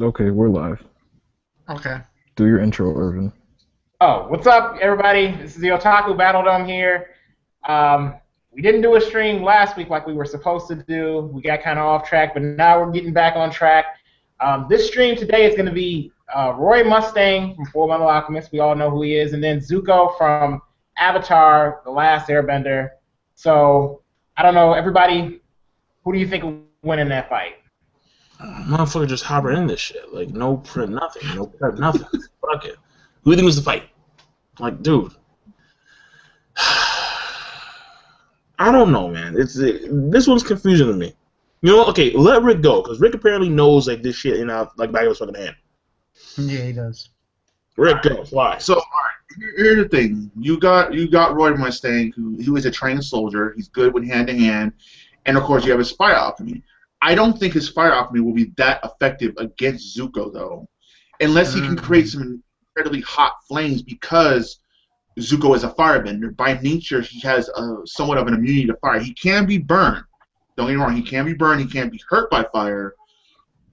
Okay, we're live. Okay. Do your intro, Irvin. Oh, what's up, everybody? This is the Otaku Battle Dome here. Um, we didn't do a stream last week like we were supposed to do. We got kind of off track, but now we're getting back on track. This stream today is going to be Roy Mustang from Full Metal Alchemist. We all know who he is, and then Zuko from Avatar: The Last Airbender. So I don't know, everybody. Who do you think will win in that fight? Motherfucker just hopper in this shit. Like, no prep, nothing. No prep, nothing. Fuck it. Who do you think was the fight? Like, dude. I don't know, man. This one's confusing to me. You know, okay, let Rick go, because Rick apparently knows, like, this shit in out, like, back of his fucking hand. Yeah, he does. Rick, go. Fly. So, all right, here's the thing. You got Roy Mustang, who is a trained soldier. He's good with hand to hand, and of course you have his fire alchemy. I don't think his fire alchemy will be that effective against Zuko though, unless he can create some incredibly hot flames because Zuko is a firebender. By nature, he has somewhat of an immunity to fire. He can be burned. Don't get me wrong. He can be burned. He can be hurt by fire.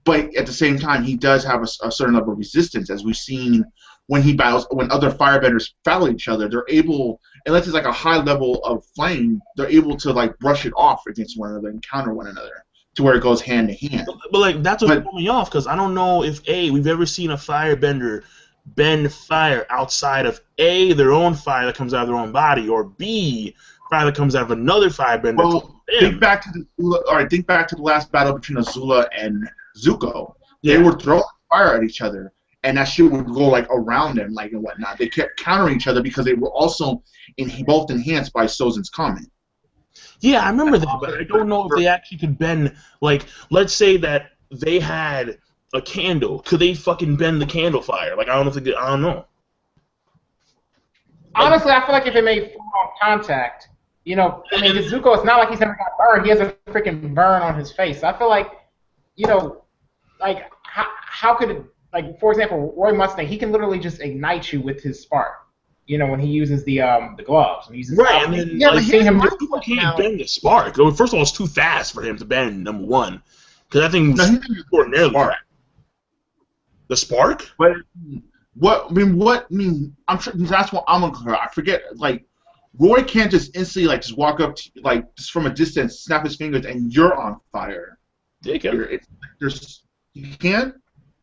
But at the same time, he does have a certain level of resistance, as we've seen when he battles, when other firebenders battle each other. They're able, unless it's like a high level of flame, they're able to like brush it off against one another and counter one another to where it goes hand to hand. But like, that's what's throwing me off, because I don't know if, A, we've ever seen a firebender bend fire outside of, A, their own fire that comes out of their own body, or B, fire that comes out of another firebender. Well, think back to the last battle between Azula and Zuko. Yeah. They were throwing fire at each other, and that shit would go like around them, like and whatnot. They kept countering each other because they were also both enhanced by Sozin's Comet. Yeah, I remember that, but I don't know if they actually could bend, like, let's say that they had a candle. Could they fucking bend the candle fire? Like, I don't know if they could, I don't know. Honestly, I feel like if it made full-on contact, you know, I mean, 'cause Zuko, it's not like he's never got burned. He has a freaking burn on his face. I feel like, you know, like, how could it, like, for example, Roy Mustang, he can literally just ignite you with his spark. You know, when he uses the gloves. When he uses Right, and then, Yeah, like, but here's him, my people question can't now. bend the spark. Well, first of all, it's too fast for him to bend, number one. Because I think No, it he was can use extraordinarily spark. fast. The spark? But I'm sure that's what I'm gonna. I forget. Like, Roy can't just instantly like just walk up to, like just from a distance, snap his fingers, and you're on fire. Yeah, he can. You can.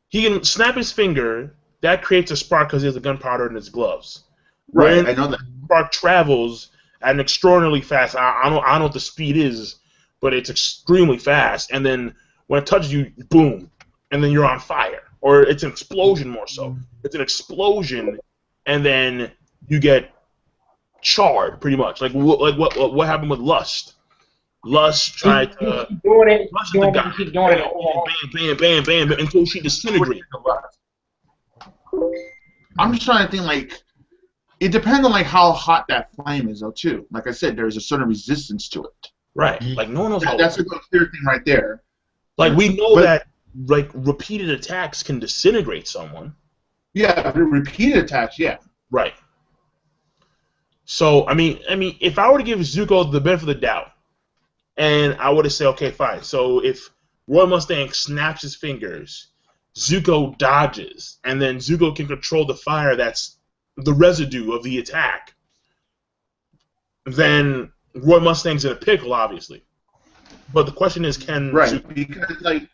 He can snap his finger, that creates a spark because he has a gunpowder in his gloves. Right, When I know that. the spark travels at an extraordinarily fast, I don't know what the speed is, but it's extremely fast, and then when it touches you, boom, and then you're on fire. Or it's an explosion more so. It's an explosion, and then you get charred, pretty much. Like what happened with Lust? Lust tried to Keep doing it, Lust keep the doing guy. it, keep doing it. Bam, bam, bam, bam, until she disintegrates. I'm just trying to think like it depends on like how hot that flame is though too. Like I said, there's a certain resistance to it. Right. Like no one knows how. That's a good clear thing right there. Like we know But- that like repeated attacks can disintegrate someone. Yeah, repeated attacks. Yeah. Right. So I mean, if I were to give Zuko the benefit of the doubt, and I would have said, okay, fine. So if Roy Mustang snaps his fingers, Zuko dodges, and then Zuko can control the fire that's the residue of the attack, then Roy Mustang's in a pickle, obviously. But the question is, can Right, Zuko... because like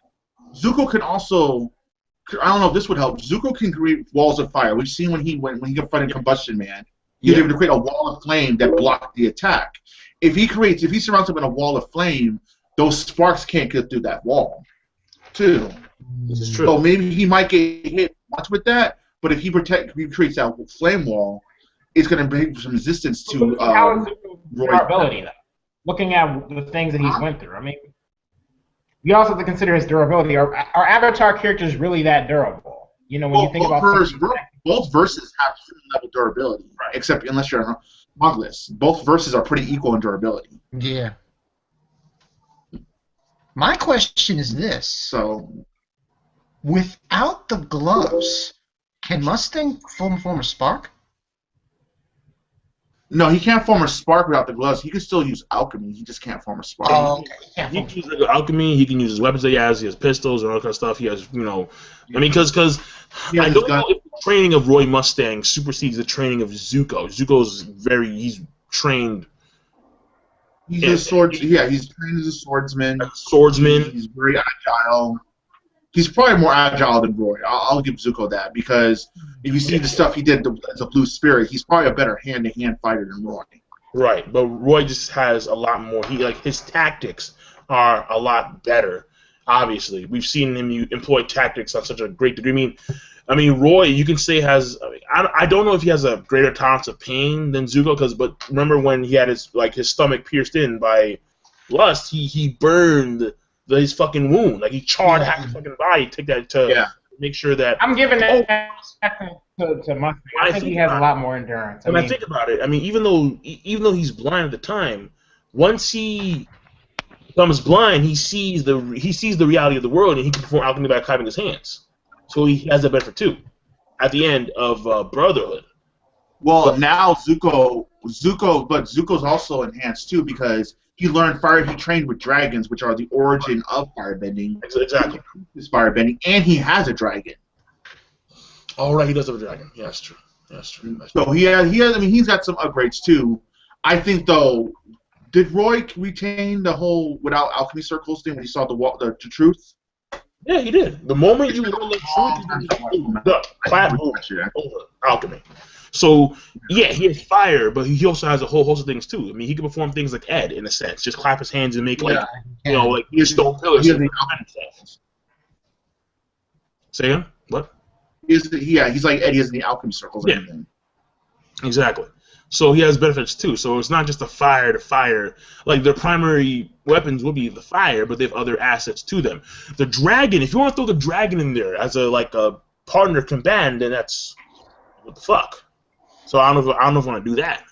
Zuko can also, I don't know if this would help. Zuko can create walls of fire. We've seen when he got fighting Combustion Man, he was able to create a wall of flame that blocked the attack. If he surrounds him in a wall of flame, those sparks can't get through that wall, too. This is true. So maybe he might get hit once with that, but if he creates that flame wall, it's going to bring some resistance to How is Zuko's Roy. durability, though? Looking at the things that he's went through, I mean, we also have to consider his durability. Are Avatar characters really that durable? You know, when you think about both verses have certain level durability, right? Except unless you're a Mongolis. Both verses are pretty equal in durability. Yeah. My question is this. So, Without the gloves, can Mustang form a spark? No, he can't form a spark without the gloves. He can still use alchemy. He just can't form a spark. Oh, okay. Yeah, He can use like, alchemy. He can use his weapons that he has. He has pistols and all that kind of stuff. He has, I mean, because He has I his don't gun. know if the training of Roy Mustang supersedes the training of Zuko. He's trained He's Yeah. a sword. Yeah, he's trained as a swordsman. as a swordsman. He's very agile. He's probably more agile than Roy. I'll give Zuko that because if you see the stuff he did as a blue spirit, he's probably a better hand-to-hand fighter than Roy. Right, but Roy just has a lot more. His tactics are a lot better. Obviously, we've seen him employ tactics on such a great degree. I mean, Roy, you can say has. I don't know if he has a greater tolerance of pain than Zuko, but remember when he had his stomach pierced in by lust, he burned his fucking wound, like he charred half his fucking body. Take that to make sure that. I'm giving that to Mustang. I think he has a lot more endurance. I think about it. I mean, even though he's blind at the time, once he becomes blind, he sees the reality of the world, and he can perform alchemy by clapping his hands. So he has that benefit too, at the end of Brotherhood. Well, now Zuko's also enhanced too because he learned fire. He trained with dragons, which are the origin of firebending. Exactly. His firebending, and he has a dragon. Oh, right, he does have a dragon. Yeah, that's true. That's true. So he has. I mean, he's got some upgrades too. I think though, did Roy retain the whole without alchemy circles thing when he saw the truth? Yeah, he did. The moment you learn the truth, you just clap over alchemy. So yeah, he has fire, but he also has a whole host of things too. I mean, he can perform things like Ed in a sense, just clap his hands and make like stone pillars. Say again? What? He's like Eddie is in the alchemy circles. Yeah, exactly. So he has benefits too. So it's not just a fire to fire. Like their primary weapons will be the fire, but they have other assets to them. The dragon, if you want to throw the dragon in there as a partner combatant, then that's what the fuck. So I don't know if I want to do that.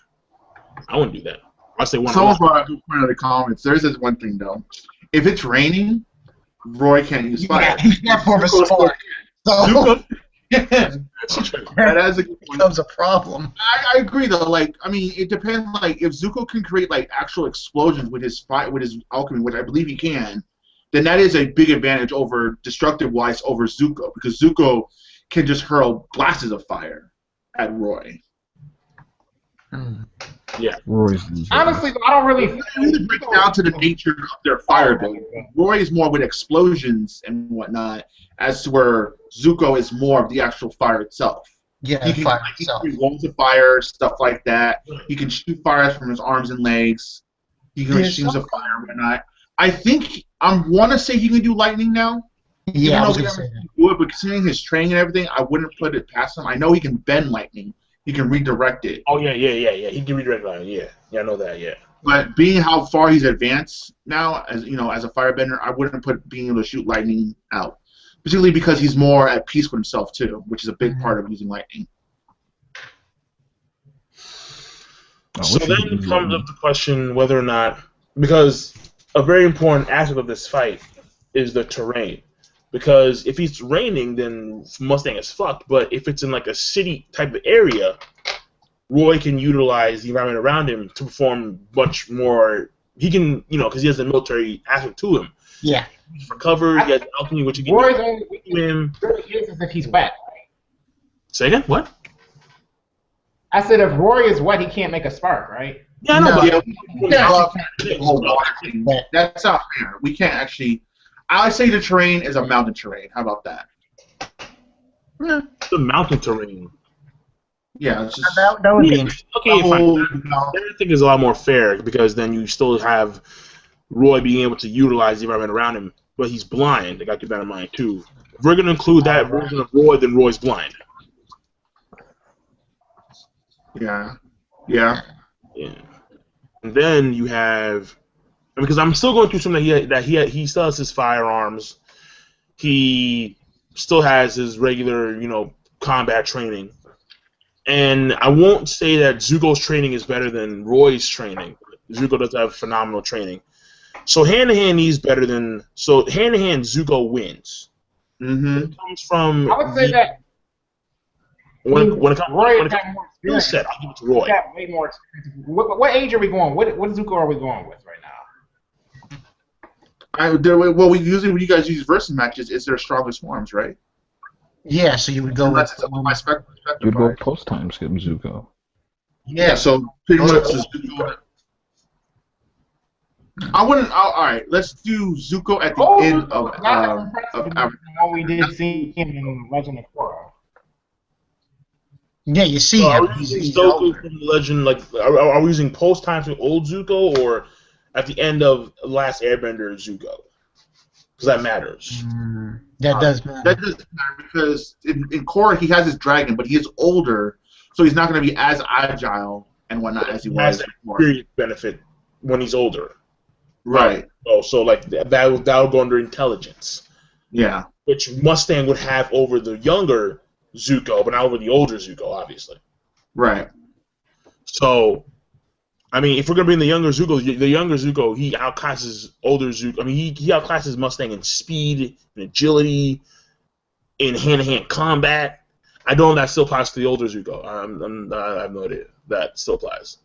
I wouldn't do that. I say one. Someone brought up a point in the comments. There's this one thing though. If it's raining, Roy can't use fire. Yeah, he can't form a spark. So That's true. that has a becomes a problem. I agree though. Like, I mean, it depends. Like, if Zuko can create like actual explosions with his alchemy, which I believe he can, then that is a big advantage over destructive-wise over Zuko because Zuko can just hurl blasts of fire at Roy. Yeah. Roy's Honestly, I don't really. It really breaks down to the nature of their fire building. Roy is more with explosions and whatnot, as to where Zuko is more of the actual fire itself. Yeah, He can fire he itself. can walls of fire, stuff like that. He can shoot fires from his arms and legs. He can There's streams of fire and whatnot. I think I want to say he can do lightning now. Yeah, I was Even gonna though say we that. haven't do it, but considering his training and everything, I wouldn't put it past him. I know he can bend lightning. He can redirect it. Oh yeah. He can redirect line. Yeah, I know that. Yeah. But being how far he's advanced now, as as a firebender, I wouldn't put being able to shoot lightning out. Particularly because he's more at peace with himself too, which is a big part of using lightning. So then comes up the question whether or not, because a very important aspect of this fight is the terrain. Because if it's raining, then Mustang is fucked. But if it's in like a city type of area, Roy can utilize the environment around him to perform much more. He can, because he has a military aspect to him. Yeah. For cover, he has alchemy, which you can Roy's do only him. really is if he's wet. Say again? What? I said if Roy is wet, he can't make a spark, right? Yeah, I know. No. but That's not fair. We can't actually. I say the terrain is a mountain terrain. How about that? the mountain terrain. Yeah, it's just. That would be interesting. Okay, fine. I think is a lot more fair because then you still have Roy being able to utilize the environment around him, but he's blind. I got to keep that in mind too. If we're gonna include that version of Roy, then Roy's blind. Yeah. Yeah. And then you have, because I'm still going through something he still has his firearms. He still has his regular, combat training. And I won't say that Zuko's training is better than Roy's training. Zuko does have phenomenal training. So hand-to-hand, he's better than... So hand-to-hand, Zuko wins. Mm-hmm. It comes from... I would say that. When it comes Roy when it got comes more to skill experience. set, I'll give it to Roy. He got way more experience. What age are we going? What Zuko are we going with right now? Well, we usually when you guys use versus matches, it's their strongest forms, right? Yeah, so you would go Unless with it's up to my You'd go spectrum. post time skip Zuko. Yeah, so pretty much Zuko. I wouldn't. All right, let's do Zuko at the end of what we did see him in Legend of Korra. Yeah, you see So are him. we He's using Zuko older. from the Legend? Like, are we using post time to old Zuko, or at the end of Last Airbender Zuko? Because that matters. That does matter. That doesn't matter because in Korra he has his dragon, but he is older, so he's not going to be as agile and whatnot as he was before. Period benefit when he's older. Right. Oh, so like that would go under intelligence. Yeah. Which Mustang would have over the younger Zuko, but not over the older Zuko, obviously. Right. So, I mean, if we're gonna bring the younger Zuko, he outclasses older Zuko. I mean, he outclasses Mustang in speed, in agility, in hand-to-hand combat. I don't know if that still applies to the older Zuko. I have no idea that still applies.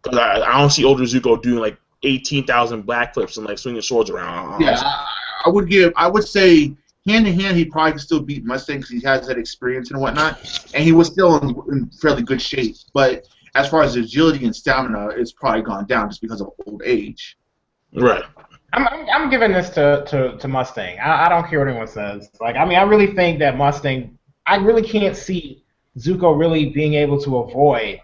Because I don't see older Zuko doing like 18,000 backflips and like swinging swords around. Yeah, I would say hand to hand he probably could still beat Mustang because he has that experience and whatnot, and he was still in fairly good shape. But as far as agility and stamina, it's probably gone down just because of old age. Right. I'm giving this to Mustang. I don't care what anyone says. Like, I mean, I really think that Mustang. I really can't see Zuko really being able to avoid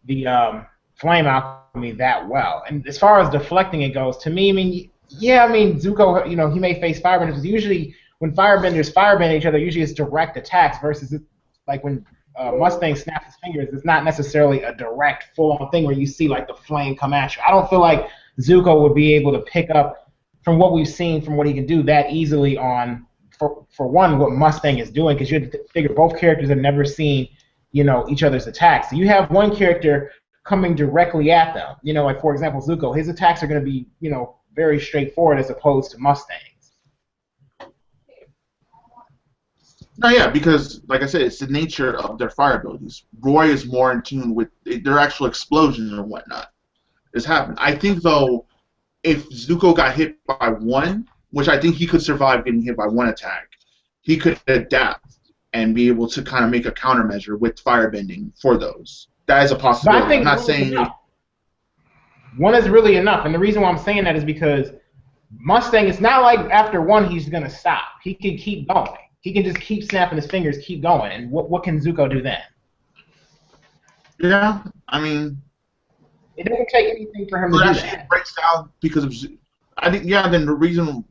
the flame alchemy that well. And as far as deflecting it goes, to me, I mean, Zuko, he may face firebenders. Usually, when firebenders firebend each other, usually it's direct attacks versus like when Mustang snaps his fingers, it's not necessarily a direct full-on thing where you see like the flame come at you. I don't feel like Zuko would be able to pick up from what we've seen from what he can do that easily on for one what Mustang is doing, because you figure both characters have never seen each other's attacks. So you have one character coming directly at them. Like for example Zuko, his attacks are going to be very straightforward as opposed to Mustang's. No, yeah, because like I said, it's the nature of their fire abilities. Roy is more in tune with their actual explosions and whatnot is happening. I think though, if Zuko got hit by one, which I think he could survive getting hit by one attack, he could adapt and be able to kind of make a countermeasure with firebending for those. That is a possibility. But I think I'm not saying one is really enough, and the reason why I'm saying that is because Mustang, it's not like after one he's gonna stop. He can keep going. He can just keep snapping his fingers, keep going. And what can Zuko do then? Yeah, I mean, it doesn't take anything for him to do that. It breaks down because of. I think then the reason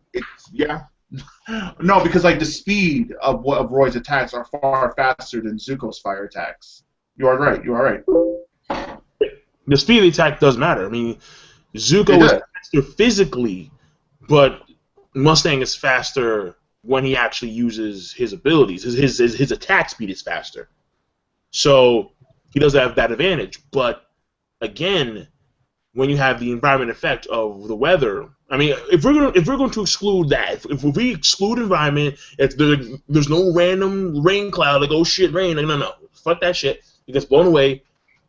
no, because like the speed of Roy's attacks are far faster than Zuko's fire attacks. You are right. The speed of the attack does matter. I mean, Zuko is faster physically, but Mustang is faster when he actually uses his abilities. His attack speed is faster, so he does have that advantage. But again, when you have the environment effect of the weather, I mean, if we're going to exclude that, if we exclude environment, if there's no random rain cloud, like oh shit rain, like no, fuck that shit. He gets blown away,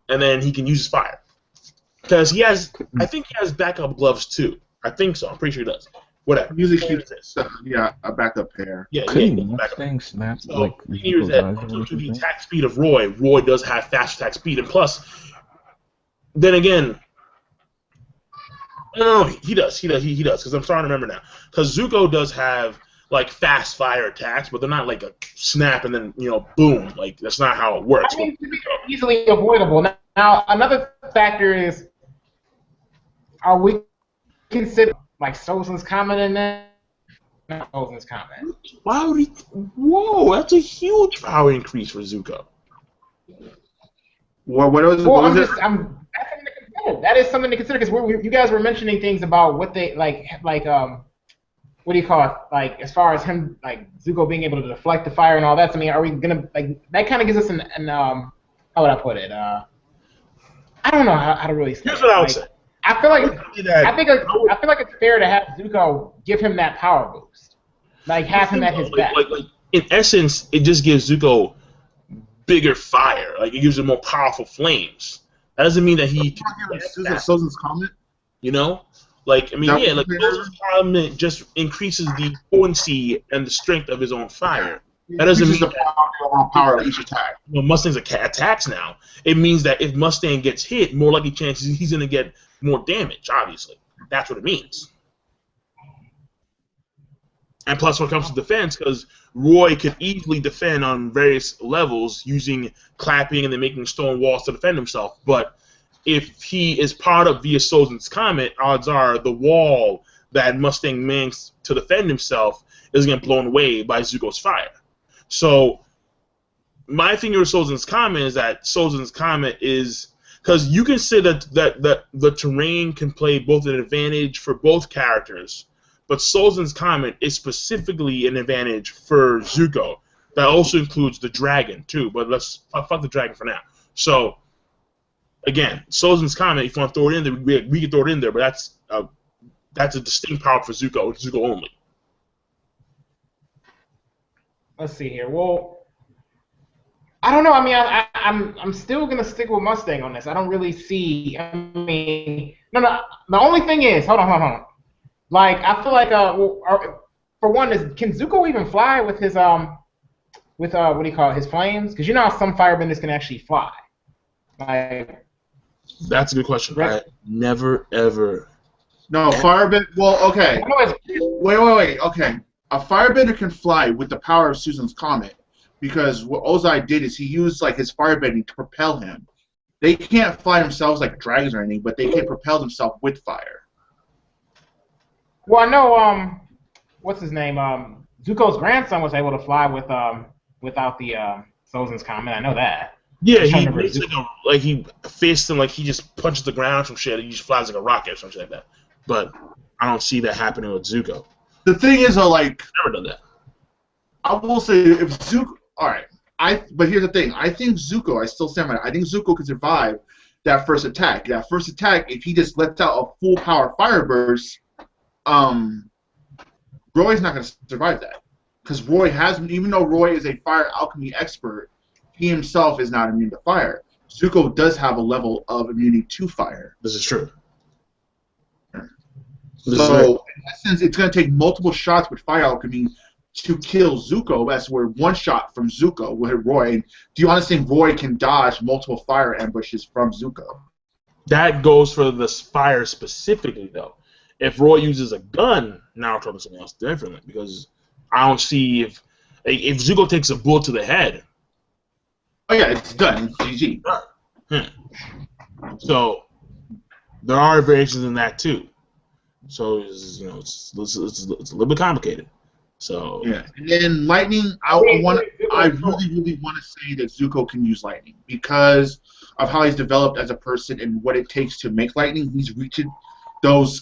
and then he can use his fire. Because I think he has backup gloves too. I think so. I'm pretty sure he does. Whatever. Usually keeps a backup pair. Yeah, Mustang snap so, like here's that. To the attack speed of Roy. Roy does have fast attack speed, and plus, then again, no, he does. Because I'm starting to remember now. Because Zuko does have like fast fire attacks, but they're not like a snap and then boom. Like that's not how it works. I mean, it's easily avoidable. Now another factor is, are we consider like Sozin's Comet in that? Not Sozin's Comet. Why would he? Whoa, that's a huge power increase for Zuko. What was it? That's something to consider. That is something to consider because you guys were mentioning things about what they like what do you call it? Like as far as him, like Zuko being able to deflect the fire and all that. So, I mean, are we gonna like that? Kind of gives us an how would I put it? I don't know how to really say. Here's what I would say. I feel like it's fair to have Zuko give him that power boost, like have him at his best. Like in essence, it just gives Zuko bigger fire. Like it gives him more powerful flames. That doesn't mean that he can Sozin's Comet. you know? Like, I mean, yeah, like Sozin's Comet just increases the potency and the strength of his own fire. That doesn't mean the power of each attack. Mustang's attacks now. It means that if Mustang gets hit, more likely chances he's going to get more damage, obviously. That's what it means. And plus, when it comes to defense, because Roy could easily defend on various levels using clapping and then making stone walls to defend himself. But if he is part of via Sozin's Comet, odds are the wall that Mustang makes to defend himself is going to get blown away by Zuko's fire. So my thing with Sozin's Comet is that Sozin's Comet is because you can say that the terrain can play both an advantage for both characters, but Sozin's Comet is specifically an advantage for Zuko. That also includes the dragon too, but let's fuck the dragon for now. So again, Sozin's Comet, if you want to throw it in there, we can throw it in there, but that's a distinct power for Zuko only. Let's see here. Well, I don't know. I mean, I'm still gonna stick with Mustang on this. I don't really see. I mean, no. The only thing is, hold on. Like, I feel like for one, can Zuko even fly with his what do you call it, his flames? Because you know how some firebenders can actually fly. Like, that's a good question. Right? I never ever. No, firebender. Well, okay. Wait. Okay. A firebender can fly with the power of Sozin's Comet, because what Ozai did is he used like his firebending to propel him. They can't fly themselves like dragons or anything, but they can propel themselves with fire. Well, I know what's his name? Zuko's grandson was able to fly without the Sozin's Comet. I know that. Yeah, he makes like he fists him, like he just punches the ground or some shit. He just flies like a rocket or something like that. But I don't see that happening with Zuko. The thing is, like, Never done that. I will say, if Zuko, all right, but here's the thing. I think Zuko, I still stand by it. I think Zuko can survive that first attack. That first attack, if he just lets out a full power fire burst, Roy's not going to survive that, because Roy has, even though Roy is a fire alchemy expert, he himself is not immune to fire. Zuko does have a level of immunity to fire. This is true. So, in essence, it's going to take multiple shots with fire alchemy to kill Zuko. That's where one shot from Zuko will hit Roy. And do you honestly think Roy can dodge multiple fire ambushes from Zuko? That goes for the fire specifically, though. If Roy uses a gun, now we're talking something else differently, because I don't see if Zuko takes a bullet to the head. Oh yeah, it's done. GG. So there are variations in that too. So it's a little bit complicated. So yeah, and then lightning. I really want to say that Zuko can use lightning because of how he's developed as a person and what it takes to make lightning. He's reached those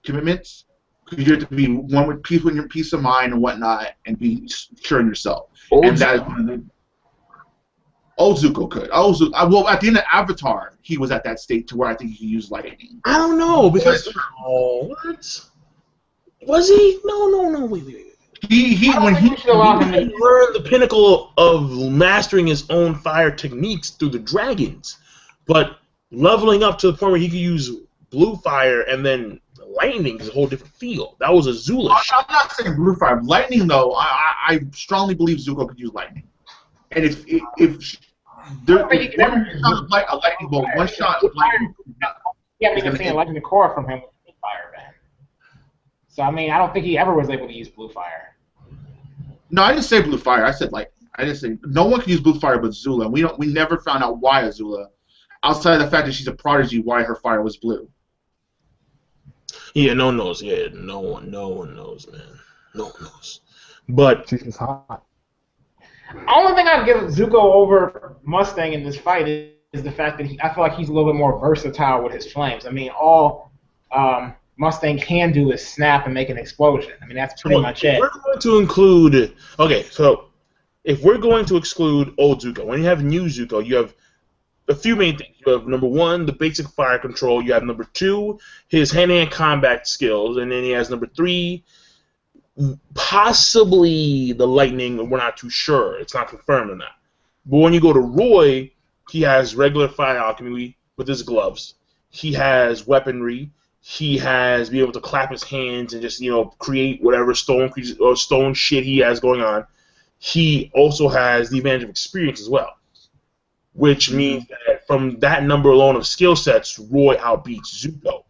commitments. Because you have to be one with peace of mind and whatnot, and be sure in yourself. And that is one of the. Old Zuko could. Well, at the end of Avatar, he was at that state to where I think he used lightning. I don't know because what was he? No. Wait. When he learned the pinnacle of mastering his own fire techniques through the dragons, but leveling up to the point where he could use blue fire and then lightning is a whole different field. That was a Zula. I'm not saying blue fire. Lightning, though, I strongly believe Zuko could use lightning. And if there one shot of a lightning bolt, one shot of lightning. Yeah, we can see a lightning core from him with fire, man. So I mean, I don't think he ever was able to use blue fire. No, I didn't say blue fire. I said lightning. I didn't say no one can use blue fire but Zula. We never found out why Azula, outside of the fact that she's a prodigy, why her fire was blue. Yeah, no one knows. Yeah, no one knows, man. No one knows. But she's hot. The only thing I'd give Zuko over Mustang in this fight is the fact that I feel like he's a little bit more versatile with his flames. I mean, all Mustang can do is snap and make an explosion. I mean, that's pretty much it. We're going to include. Okay, so if we're going to exclude old Zuko, when you have new Zuko, you have a few main things. You have number one, the basic fire control. You have number two, his hand-to-hand combat skills, and then he has number three. Possibly the lightning, we're not too sure. It's not confirmed or not. But when you go to Roy, he has regular fire alchemy with his gloves. He has weaponry. He has be able to clap his hands and just create whatever stone shit he has going on. He also has the advantage of experience as well, which means that from that number alone of skill sets, Roy outbeats Zuko.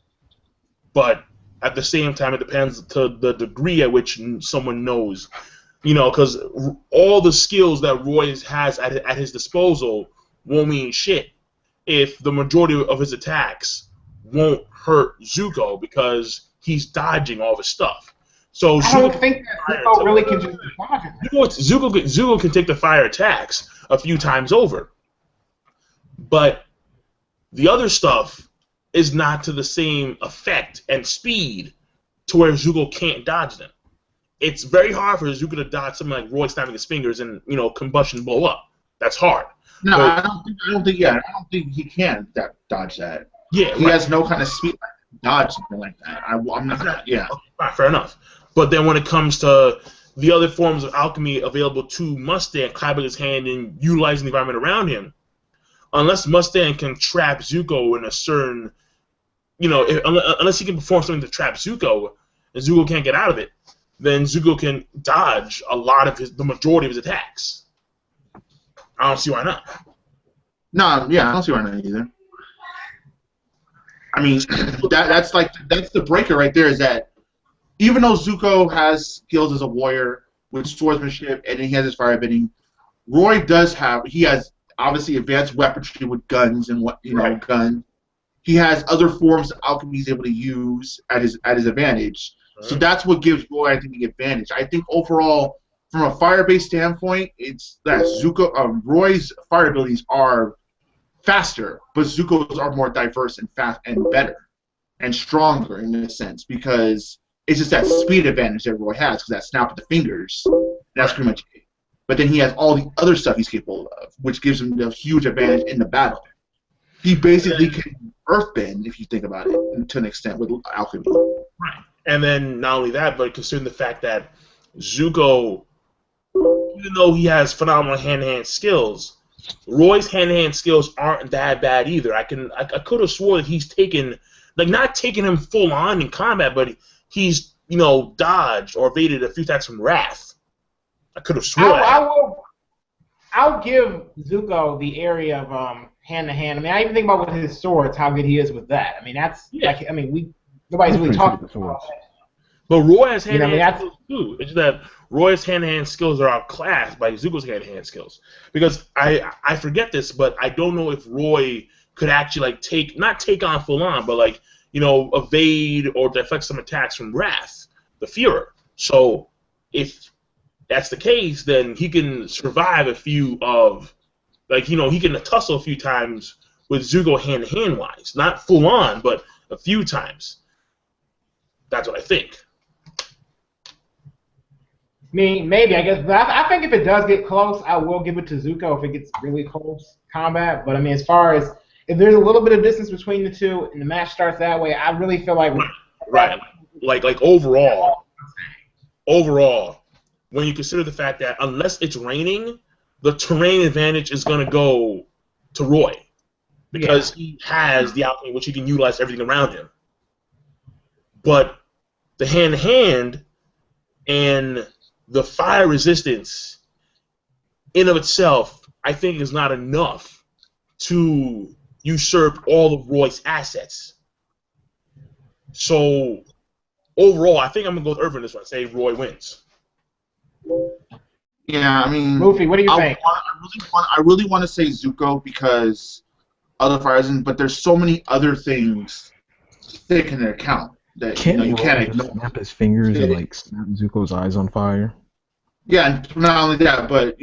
But at the same time, it depends to the degree at which someone knows, because all the skills that Roy has at his disposal won't mean shit if the majority of his attacks won't hurt Zuko because he's dodging all the stuff. So I don't think that Zuko really can just dodge it. Zuko can take the fire attacks a few times over, but the other stuff is not to the same effect and speed to where Zuko can't dodge them. It's very hard for Zuko to dodge something like Roy snapping his fingers and combustion blow up. That's hard. No, but, I don't think he can dodge that. Yeah, he has no kind of speed to dodge something like that. I'm not. Yeah. Right, fair enough. But then when it comes to the other forms of alchemy available to Mustang, clapping his hand and utilizing the environment around him, unless Mustang can trap Zuko in a certain, unless he can perform something to trap Zuko, and Zuko can't get out of it, then Zuko can dodge a lot of the majority of his attacks. I don't see why not. No, yeah, I don't see why not either. I mean, that's the breaker right there. Is that even though Zuko has skills as a warrior with swordsmanship and he has his fire bending, Roy has obviously advanced weaponry with guns and guns. He has other forms of alchemy he's able to use at his advantage. Right. So that's what gives Roy, I think, the advantage. I think overall, from a fire-based standpoint, it's that Roy's fire abilities are faster, but Zuko's are more diverse and fast and better and stronger in a sense because it's just that speed advantage that Roy has because that snap of the fingers. That's pretty much it. But then he has all the other stuff he's capable of, which gives him a huge advantage in the battle. He basically can earthbend, if you think about it, to an extent with alchemy. Right. And then not only that, but considering the fact that Zuko, even though he has phenomenal hand-to-hand skills, Roy's hand-to-hand skills aren't that bad either. I could have swore that he's taken, not taking him full on in combat, but he's dodged or evaded a few attacks from Wrath. I could have sworn. I'll give Zuko the area of hand-to-hand. I mean, I even think about with his swords how good he is with that. I mean, nobody's really talking about that. But Roy has hand-to-hand skills too. It's just that Roy's hand-to-hand skills are outclassed by Zuko's hand-to-hand skills. Because I forget this, but I don't know if Roy could actually not take on full on, but evade or deflect some attacks from Wrath, the Führer. So if that's the case, then he can survive a few of he can tussle a few times with Zuko hand-to-hand wise. Not full on, but a few times. That's what I think. Maybe, I guess. But I think if it does get close, I will give it to Zuko if it gets really close combat. But, as far as if there's a little bit of distance between the two and the match starts that way, I really feel like... Right. Like overall, when you consider the fact that unless it's raining, the terrain advantage is going to go to Roy. Because he has the alchemy, which he can utilize everything around him. But the hand-to-hand and the fire resistance in of itself, I think, is not enough to usurp all of Roy's assets. So, overall, I think I'm going to go with Irvin this one. Say Roy wins. Yeah, Luffy, what do you think? I really want to say Zuko because other fires, but there's so many other things taken into account that you can't snap his fingers and snap Zuko's eyes on fire. Yeah, and not only that, but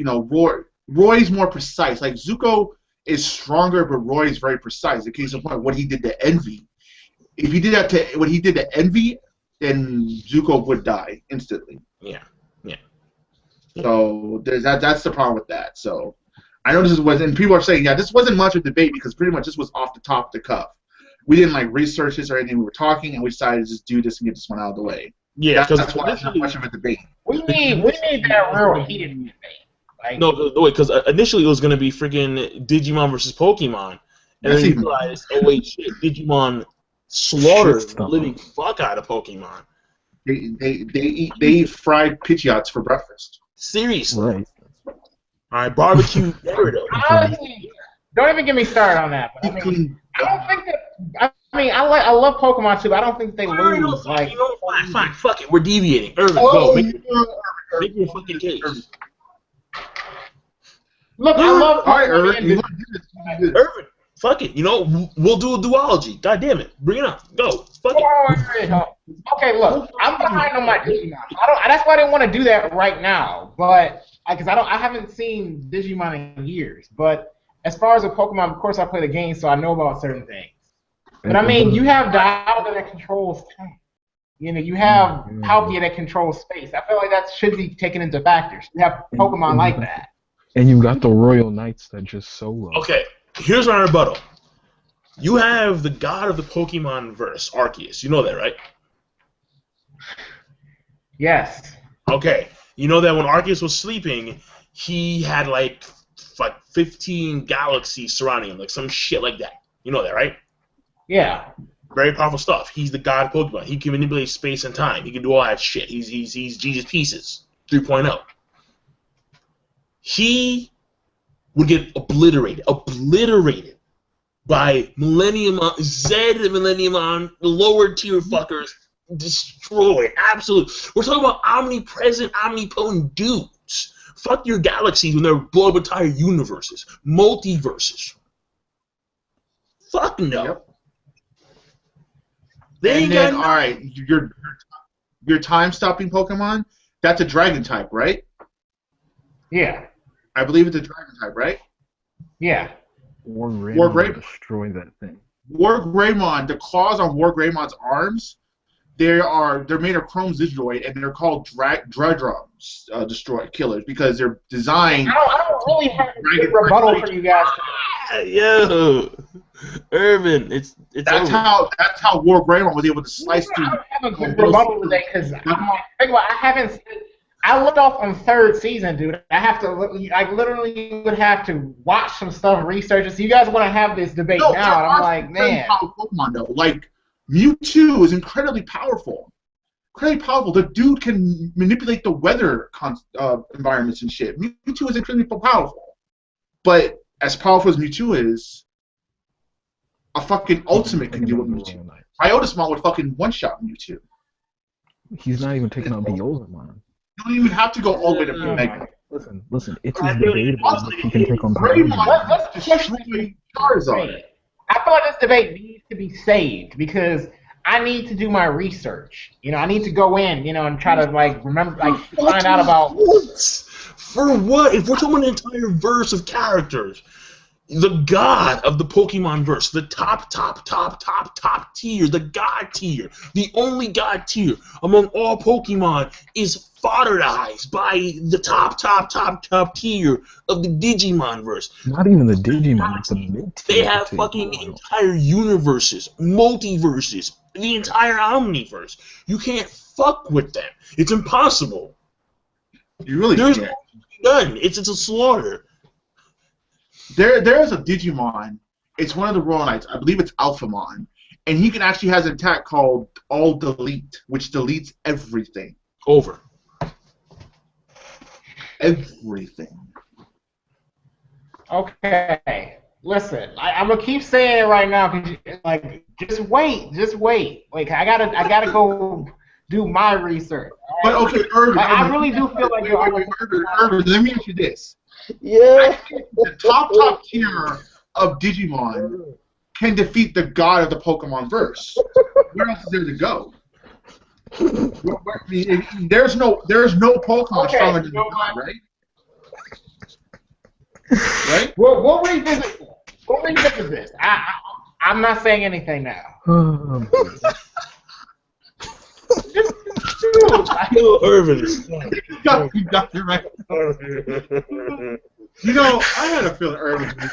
Roy's more precise. Like Zuko is stronger, but Roy is very precise. In case of point, what he did to Envy. If he did that to what he did to Envy, then Zuko would die instantly. Yeah. So that's the problem with that. So I know and people are saying, this wasn't much of a debate because pretty much this was off the top of the cuff. We didn't research this or anything. We were talking and we decided to just do this and get this one out of the way. Yeah, that's why it's not much of a debate. We need that real heated debate. Like, No, wait, because initially it was gonna be freaking Digimon versus Pokemon, and That's then you even- realized, oh wait, shit, Digimon slaughters the Shitstorm. living fuck out of Pokemon. They eat fried Pidgeots for breakfast. Seriously. Right. All right, barbecue Gyarados. honestly, don't even get me started on that. But I don't think that. I love Pokemon too. But I don't think they lose. Like, Fine, fuck it, we're deviating. Irvin, go, make your fucking case. look, I love. All right, Pokemon Irvin. and Irvin, fuck it, we'll do a duology. God damn it, bring it on, go, fuck it. Okay, look, I'm behind on my Digimon. That's why I didn't want to do that right now. But because I haven't seen Digimon in years. But as far as a Pokemon, of course, I play the game, so I know about certain things. But I mean, you have Dialga that controls time. You know, you have Palkia that controls space. I feel like that should be taken into factors. You have Pokemon like that. And you got the Royal Knights that just solo. Okay, here's my rebuttal. You have the god of the Pokemon verse, Arceus. You know that, right? Yes. Okay, you know that when Arceus was sleeping, he had like 15 galaxies surrounding him, like some shit like that. You know that, right? Yeah. Very powerful stuff. He's the god of Pokemon. He can manipulate space and time. He can do all that shit. He's Jesus Pieces 3.0. He would get obliterated by Millenniumon, Zed and Millenniumon, the lower tier fuckers, destroyed. Absolutely. We're talking about omnipresent, omnipotent dudes. Fuck your galaxies when they're blow up entire universes, multiverses. Fuck no. Yep. They And ain't then, got all right, your time-stopping Pokemon, that's a Dragon type, right? Yeah. I believe it's a Dragon type, right? Yeah. War War Great- Greymon destroy that thing. War Greymon, the claws on War Greymon's arms, they're made of chrome Zidroid, and they're called Dredrums, destroy killers, because they're designed. I don't really have a good rebuttal for you guys. yo, Irvin, it's That's over. how War Greymon was able to slice I through. don't have a good rebuttal today because think about, I looked off on third season, dude. I literally would have to watch some stuff, research it. So you guys want to have this debate No, now, there and I'm are like, some very man. powerful Pokemon though. Like Mewtwo is incredibly powerful. Incredibly powerful. The dude can manipulate the weather environments and shit. Mewtwo is incredibly powerful. But as powerful as Mewtwo is, a fucking Ultimate can deal with Mewtwo. Iotismon would fucking one-shot Mewtwo. He's not even taking out Beelzemon. You don't even have to go all the way to Mega. Listen, it's as debatable as if he can take on Greymon Beelzemon. Let's destroy Charizard. I feel like this debate needs to be saved because I need to do my research. You know, I need to go in, and try to remember, find out about. For what? If we're talking about an entire verse of characters, the god of the Pokemon verse, the top tier, the god tier, the only god tier among all Pokemon is fodderized by the top tier of the Digimon verse. Not even the Digimon, it's the mid-tier. They have fucking entire universes, multiverses, the entire Omniverse. You can't fuck with them. It's impossible. You really There's can't. none. It's a slaughter. There's a Digimon. It's one of the Royal Knights. I believe it's Alphamon. And he can actually has an attack called All Delete, which deletes everything. Over. Everything. Okay, listen, I'm gonna keep saying it right now because just wait. I gotta go do my research. But okay, Irvin. I really do feel like Irvin, let me ask you this. Yeah. The top tier of Digimon can defeat the god of the Pokemon verse. Where else is there to go? There's no Pokemon stronger than the god, right? Right? We'll revisit this. We'll revisit this. I'm not saying anything now. Yo, Irvin. You got it right. I had a feeling Irvin.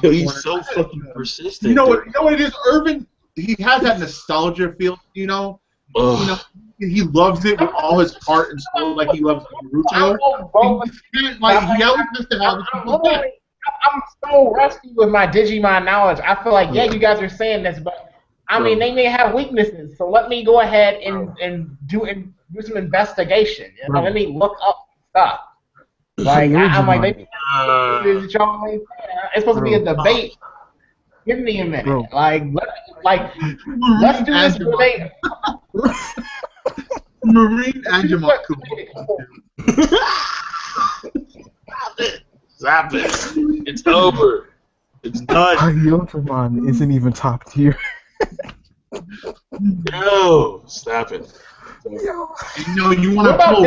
Yo, he's so fucking persistent. You know what it is, Irvin? He has that nostalgia feel. Ugh. he loves it with all his heart and soul, like he loves Naruto. He always has to have it. I'm so rusty with my Digimon knowledge. I feel like, yeah, you guys are saying this, but I mean, they may have weaknesses. So let me go ahead and do some investigation. You know, let me look up stuff. Like I'm like, maybe it's supposed to be a debate. Give me a minute. Bro. Let's do this debate. Marine Angemon. Stop it. It's over. It's done. Pyeldramon isn't even top tier. No, stop it. No, you want to pull.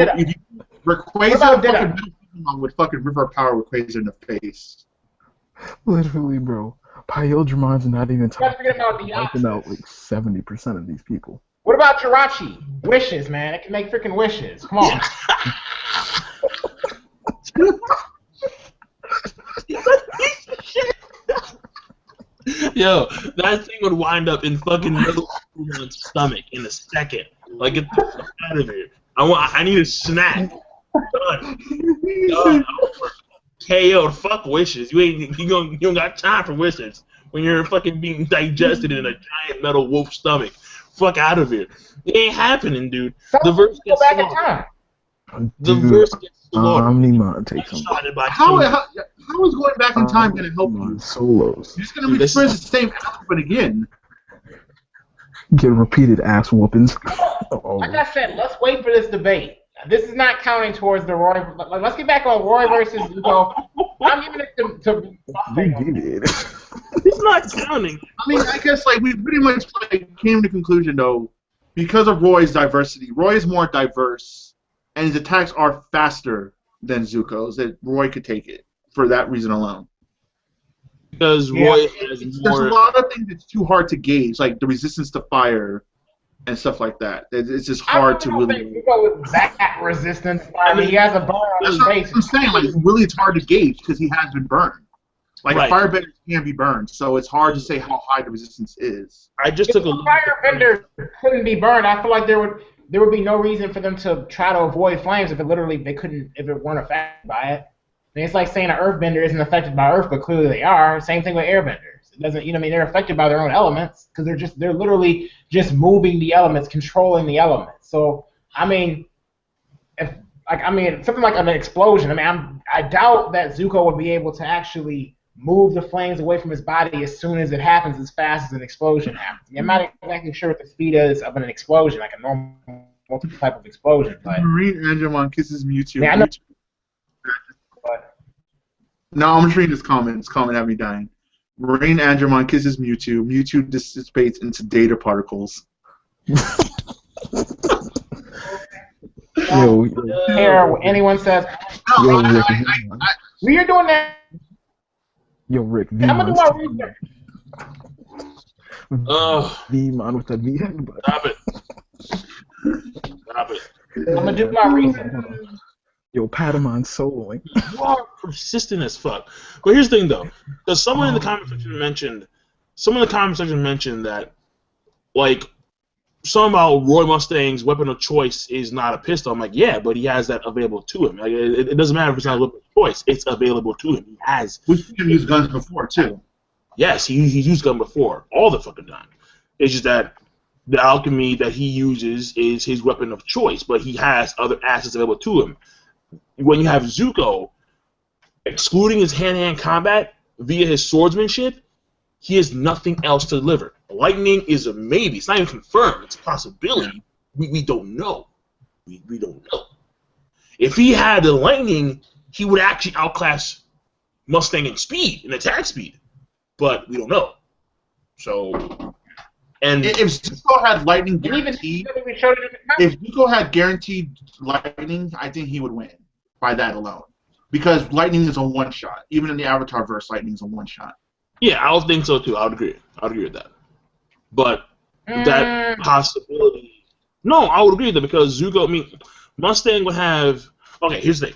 Rayquaza fucking with fucking River Power Rayquaza in the face. Literally, bro. Pyeldраmon's not even top tier. Wiping out like 70% of these people. What about Jirachi? Wishes, man. It can make freaking wishes. Come on. Yo, that thing would wind up in fucking middle Superman's stomach in a second. Like, get the fuck out of here. I need a snack. Done. KO'd. Fuck wishes. You don't got time for wishes when you're fucking being digested in a giant metal wolf stomach. Fuck out of here. It ain't happening, dude. The verse gets slaughtered. The verse gets slaughtered. Omnimon takes him. How is going back in time going to help you? Solos. You're just going to experience the same output again. Get repeated ass whoopings. Like I said, let's wait for this debate. This is not counting towards the Roy. Let's get back on Roy versus Zuko. I'm giving it to It's not counting. I mean, I guess like we pretty much came to the conclusion though, because of Roy's diversity. Roy is more diverse, and his attacks are faster than Zuko's. That Roy could take it for that reason alone. Because Roy has more. There's a lot of things that's too hard to gauge, like the resistance to fire and stuff like that. It's just hard to really. Zuko is that resistant. I mean, he has a burn on his face. I'm saying, like, really, it's hard to gauge because he has been burned. Like, a firebender can be burned, so it's hard to say how high the resistance is. I just took a look. Firebender couldn't be burned. I feel like there would be no reason for them to try to avoid flames if it weren't affected by it. I mean, it's like saying an earthbender isn't affected by earth, but clearly they are. Same thing with airbenders. It doesn't, they're affected by their own elements because they're literally just moving the elements, controlling the elements. So, I mean, something like an explosion. I mean, I doubt that Zuko would be able to actually move the flames away from his body as soon as it happens, as fast as an explosion happens. I'm not exactly sure what the speed is of an explosion, like a normal type of explosion. But Marine Angemon kisses Mewtwo. Yeah, I know. No, I'm just reading this comment. This comment had me dying. Marine Angemon kisses Mewtwo. Mewtwo dissipates into data particles. Here, anyone says, Rick, we are doing that. Yo, Rick, I'm gonna do my research. V-Mon with that V. Stop it. Stop it. I'm gonna do my research. Yo, Patamon soloing. You are persistent as fuck. But here's the thing, though, because someone in the comment section mentioned that, like, something about Roy Mustang's weapon of choice is not a pistol. I'm like, yeah, but he has that available to him. Like, it doesn't matter if it's not a weapon of choice. It's available to him. He has. We've seen him use guns before, too. Yes, he's used gun before, all the fucking time. It's just that the alchemy that he uses is his weapon of choice, but he has other assets available to him. When you have Zuko, excluding his hand-to-hand combat via his swordsmanship, he has nothing else to deliver. Lightning is a maybe. It's not even confirmed. It's a possibility. We don't know. We don't know. If he had the lightning, he would actually outclass Mustang in speed, in attack speed. But we don't know. So, and if Zuko had lightning guaranteed, if Zuko had guaranteed lightning, I think he would win by that alone. Because lightning is a one-shot. Even in the Avatar verse, lightning is a one-shot. Yeah, I would think so too. I would agree with that. But that possibility, no, I would agree with that because Zuko. I mean, Mustang would have. Okay, here's the thing.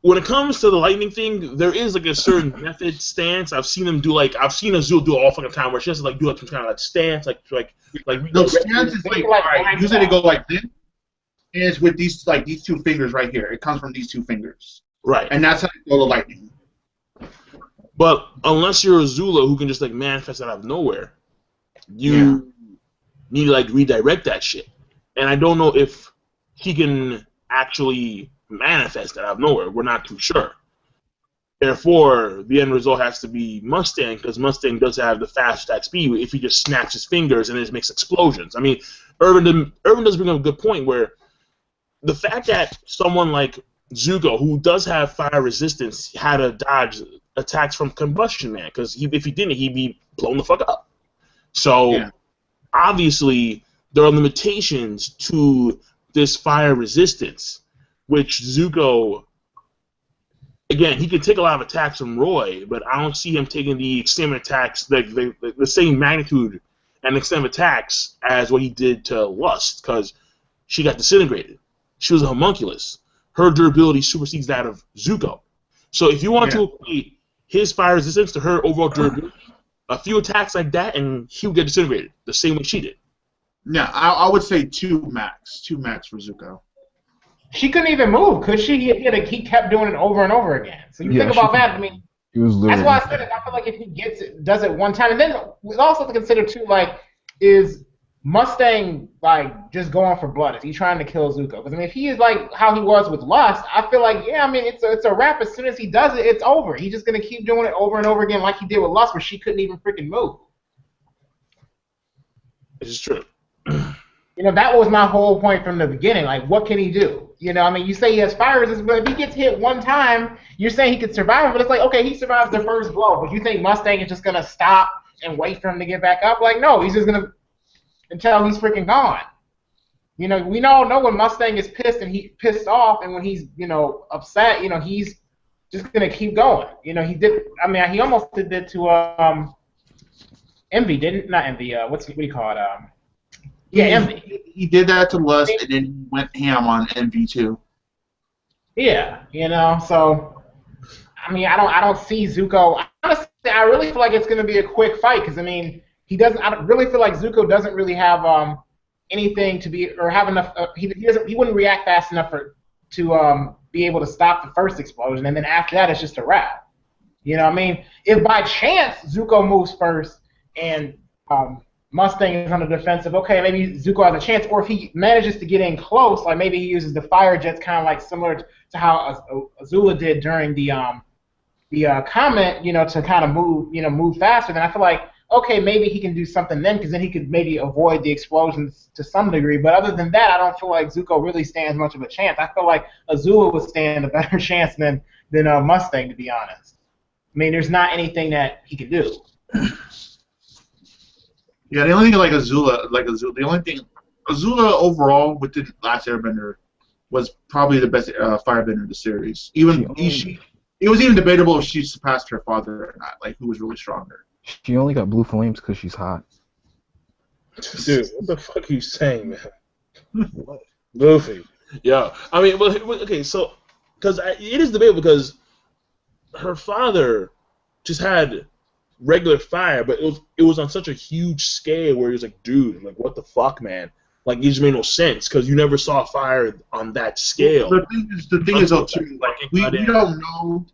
when it comes to the lightning thing, there is like a certain method stance. I've seen them do like I've seen Azul do it all fucking time where she has to like do like some kind of like stance, like No, stance is like alright, usually they go like this, and it's with these two fingers right here. It comes from these two fingers. right. And that's how you throw the lightning. But unless you're Azula who can just like manifest out of nowhere, you need to like redirect that shit. And I don't know if he can actually manifest out of nowhere. We're not too sure. Therefore, the end result has to be Mustang, because Mustang does have the fast attack speed if he just snaps his fingers and it makes explosions. I mean, Irvin does bring up a good point where the fact that someone like Zuko, who does have fire resistance, had to dodge attacks from Combustion Man, because if he didn't, he'd be blown the fuck up. So, obviously, there are limitations to this fire resistance, which Zuko, again, he can take a lot of attacks from Roy, but I don't see him taking the extent of attacks, the same magnitude and extent of attacks as what he did to Lust, because she got disintegrated. She was a homunculus. Her durability supersedes that of Zuko. So if you want to equate his fire resistance to her overall durability, a few attacks like that and he would get disintegrated, the same way she did. Yeah, I would say 2 max. 2 max for Zuko. She couldn't even move, could she? He kept doing it over and over again. So you think about that. I mean, that's why I said it. I feel like if he does it one time, and then we also have to consider too, like, is Mustang like just going for blood? Is he trying to kill Zuko? Because I mean, if he is like how he was with Lust, I feel like I mean, it's a wrap. As soon as he does it, it's over. He's just gonna keep doing it over and over again, like he did with Lust, where she couldn't even freaking move. This is true. You know, that was my whole point from the beginning. Like, what can he do? You know, I mean, you say he has fire resistance, but if he gets hit one time, you're saying he could survive. But it's like, okay, he survives the first blow, but you think Mustang is just gonna stop and wait for him to get back up? Like, no, he's just gonna until he's freaking gone. You know, we all know when Mustang is pissed and he's pissed off, and when he's upset, he's just gonna keep going. You know, he did. I mean, he almost did that to Envy, didn't? Not Envy. What do you call it? Yeah, Envy. He did that to Lust, and then he went ham on Envy too. Yeah, so I mean, I don't see Zuko. Honestly, I really feel like it's going to be a quick fight because I mean, he doesn't. I really feel like Zuko doesn't really have anything to be or have enough. He wouldn't react fast enough to be able to stop the first explosion, and then after that, it's just a wrap. You know what I mean? If by chance Zuko moves first and Mustang is on the defensive, okay, maybe Zuko has a chance. Or if he manages to get in close, like maybe he uses the fire jets, kind of like similar to how Azula did during the Comet, to kind of move faster. Then I feel like, okay, maybe he can do something then, because then he could maybe avoid the explosions to some degree. But other than that, I don't feel like Zuko really stands much of a chance. I feel like Azula would stand a better chance than Mustang, to be honest. I mean, there's not anything that he could do. Yeah, the only thing the only thing Azula overall with the last Airbender was probably the best firebender in the series. It was even debatable if she surpassed her father or not, like who was really stronger. She only got blue flames because she's hot. Dude, what the fuck are you saying, man? Luffy. Yeah, I mean, well, okay, so because it is debatable because her father just had regular fire, but it was on such a huge scale where he was like, dude, like what the fuck, man? Like it just made no sense because you never saw fire on that scale. The thing is though too, like we don't know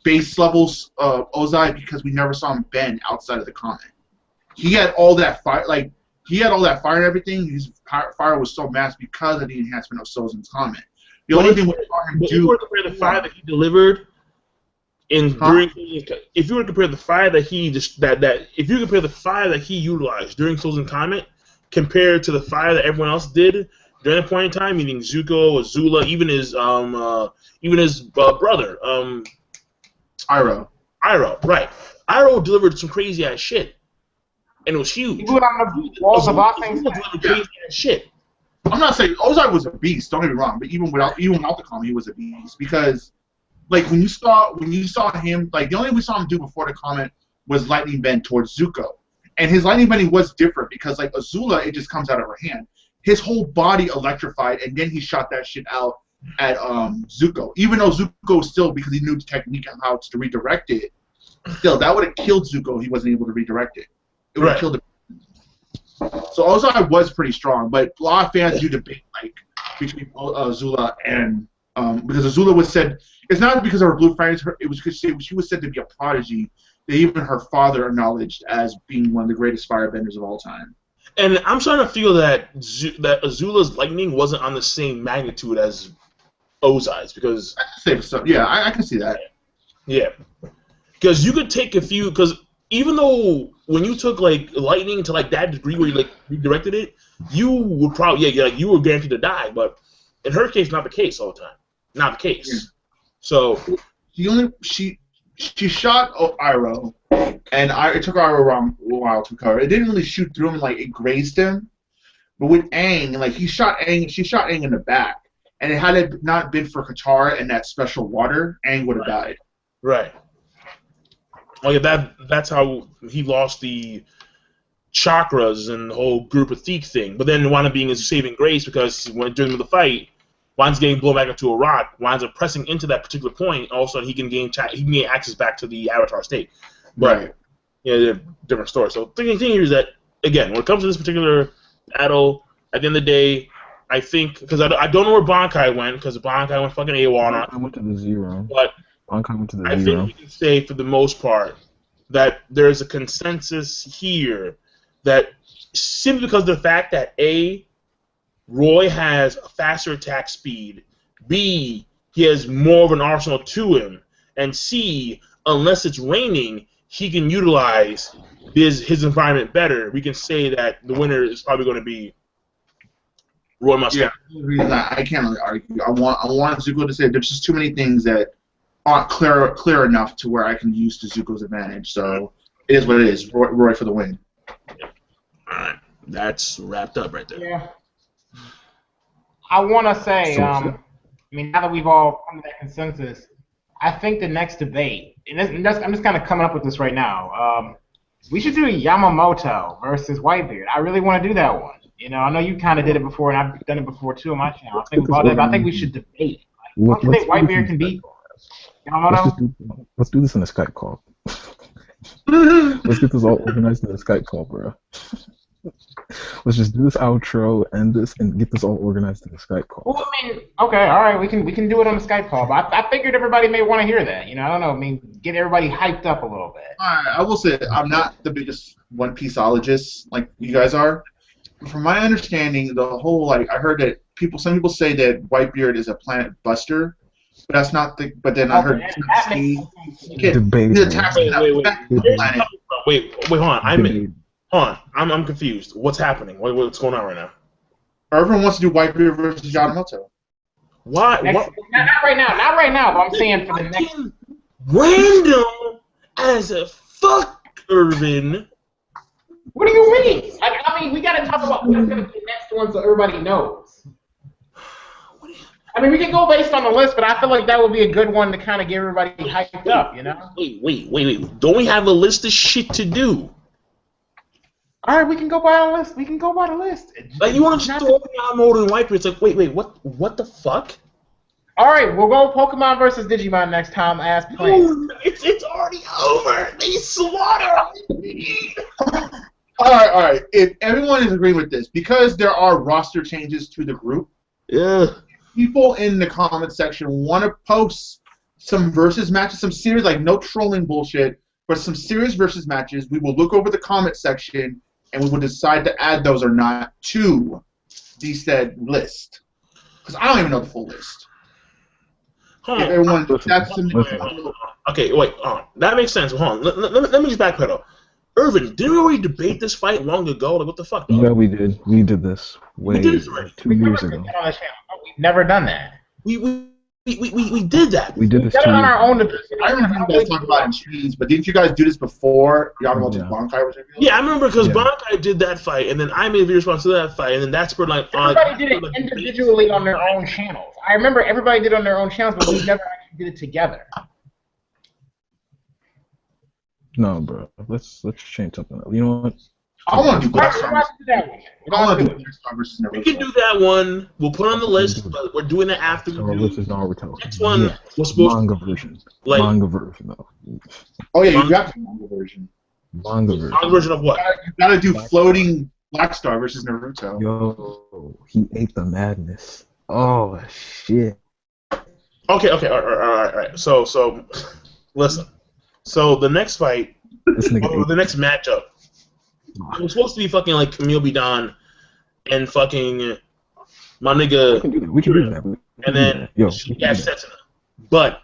base levels of Ozai because we never saw him bend outside of the Comet. He had all that fire, and everything. His fire was so massive because of the enhancement of Sozin's Comet. The only thing we saw him do. If you were to compare the fire that he delivered if you were to compare the fire that he utilized during Sozin Comet compared to the fire that everyone else did during that point in time, meaning Zuko, Azula, even his brother, Iroh, right? Iroh delivered some crazy ass shit, and it was huge. He put on the walls of boxing. Delivered crazy ass shit. I'm not saying Ozai was a beast. Don't get me wrong, but even without the Comet, he was a beast because. Like when you saw him, like the only thing we saw him do before the Comet was lightning bend towards Zuko, and his lightning bending was different because like Azula, it just comes out of her hand. His whole body electrified, and then he shot that shit out, at Zuko. Even though Zuko still, because he knew the technique on how to redirect it, still that would have killed Zuko if he wasn't able to redirect it. It would have killed him. So Ozai was pretty strong, but a lot of fans do debate like between Azula and because Azula was said it's not because of her blue fangs, it was because she was said to be a prodigy that even her father acknowledged as being one of the greatest firebenders of all time. And I'm starting to feel that that Azula's lightning wasn't on the same magnitude as Ozai's because Yeah, I can see that. Yeah, because you could take a few because even though when you took like lightning to like that degree where you like redirected it, you would probably like you were guaranteed to die. But in her case, not the case all the time. Not the case. Yeah. So she shot Iroh, and it took Iroh around a while to recover. It didn't really shoot through him, like it grazed him. But with Aang, like she shot Aang in the back, and had it not been for Katara and that special water, Aang would have died. Right. Like that's how he lost the chakras and the whole group of Thief thing. But then it wound up being his saving grace because during the fight, winds getting blown back into a rock, winds up pressing into that particular point. All of a sudden, he can gain access back to the Avatar state. But they're different stories. So the thing here is that again, when it comes to this particular battle, at the end of the day, I think because I don't know where Bankai went because Bankai went fucking AWOL. I went to the zero. But Bankai went to the I zero. think we can say for the most part that there's a consensus here that simply because of the fact that A, Roy has a faster attack speed, B, he has more of an arsenal to him, and C, unless it's raining, he can utilize his environment better. We can say that the winner is probably going to be Roy Mustang. Yeah, I can't really argue. I want Zuko to say there's just too many things that aren't clear enough to where I can use to Zuko's advantage. So it is what it is. Roy for the win. All right, that's wrapped up right there. Yeah. I want to say, I mean, now that we've all come to that consensus, I think the next debate, and I'm just kind of coming up with this right now. We should do Yamamoto versus Whitebeard. I really want to do that one. You know, I know you kind of did it before, and I've done it before too on my channel. I think we should debate. Like, do you think Whitebeard can beat Yamamoto? Let's do this in a Skype call. Let's get this all organized in a Skype call, bro. Let's just do this outro, end this, and get this all organized in a Skype call. Well, I mean, okay, all right, we can do it on the Skype call, but I figured everybody may want to hear that. You know, I don't know. I mean, get everybody hyped up a little bit. All right, I will say I'm not the biggest One Pieceologist like you guys are. From my understanding, the whole I heard that some people say that Whitebeard is a planet buster, but that's not the. But then I heard Wait, hold on. Hold on, I'm confused. What's happening? What's going on right now? Everyone wants to do Whitebeard versus Yamamoto. Why? Not right now, but I'm saying for the next. Random as a fuck, Irvin. What do you mean? I mean, we got to talk about what's going to be the next one so everybody knows. I mean, we can go based on the list, but I feel like that would be a good one to kind of get everybody hyped up, you know? Wait. Don't we have a list of shit to do? All right, we can go by the list. Like, you want to just throw Yamamoto and Whitebeard? It's like, wait, what the fuck? All right, we'll go Pokemon versus Digimon next time as planned. No, it's already over. They slaughtered me. All right. If everyone is agreeing with this, because there are roster changes to the group, people in the comment section want to post some versus matches, some serious, like no trolling bullshit, but some serious versus matches. We will look over the comment section and we will decide to add those or not to the said list. Because I don't even know the full list. Okay, wait. That makes sense. Hold on. Let me just backpedal. Irvin, didn't we already debate this fight long ago? Like, what the fuck? Yeah, we did. We did this way 2 years ago. We've never done that. We did that. We did this on our own. I remember you guys talking about it in streams, but didn't you guys do this before Yamamoto's Bankai was revealed? Yeah, I remember because Bankai did that fight, and then I made a video response to that fight, and then that's where everybody did it individually on their own channels. I remember everybody did it on their own channels, but we never actually did it together. No, bro. Let's change something up. You know what? I want to do Black We're Star. about to do that one. I want to do Black Star versus We can Naruto. do that one. We'll put it on the list, but we're doing it after Star we versus do. Naruto. Next one Yeah. was supposed Manga to version. like Manga version though. Oh yeah, you got the manga version. Manga version. manga version of what? You gotta do floating Black Star versus Naruto. Yo, he ate the madness. Oh shit. Okay, all right. So, listen. So the next fight, This nigga ate the next matchup, it was supposed to be fucking like Camille Bidan and fucking my We nigga, can do that. We can do that. We can and do then that. Yo, she we can got do that. Setsuna.